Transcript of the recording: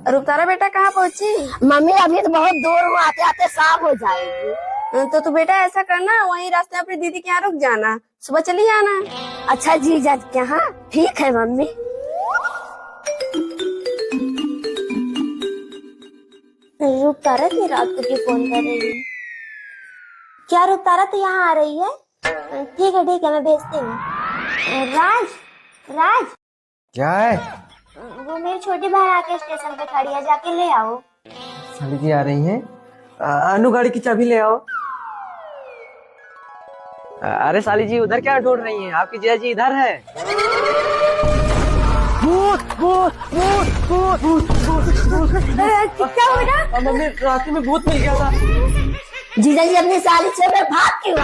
रुपतारा बेटा कहाँ पहुँची? मम्मी अभी तो बहुत दूर हूँ, आते आते शाम हो जाएगी। तो तू बेटा ऐसा करना, वहीं रास्ते अपनी दीदी के यहाँ रुक जाना, सुबह चली आना। अच्छा जीजा के यहाँ, ठीक है मम्मी। रुपतारा की रात को क्यों फोन कर रही है? क्या रुपतारा तो यहाँ आ रही है? ठीक है मैं भेजती हूँ। राज राज क्या है? वो मेरी छोटी बहन आके स्टेशन पे खड़ी है, जाके ले आओ। साली जी आ रही हैं। अनु गाड़ी की चाबी ले आओ। अरे साली जी उधर क्या ढूंढ रही हैं? आपकी जीजा जी इधर है। भूत भूत भूत भूत भूत भूत। क्या हो बेटा? मम्मी रास्ते में भूत मिल गया था। जीजा जी अपनी साली से भाग क्यों?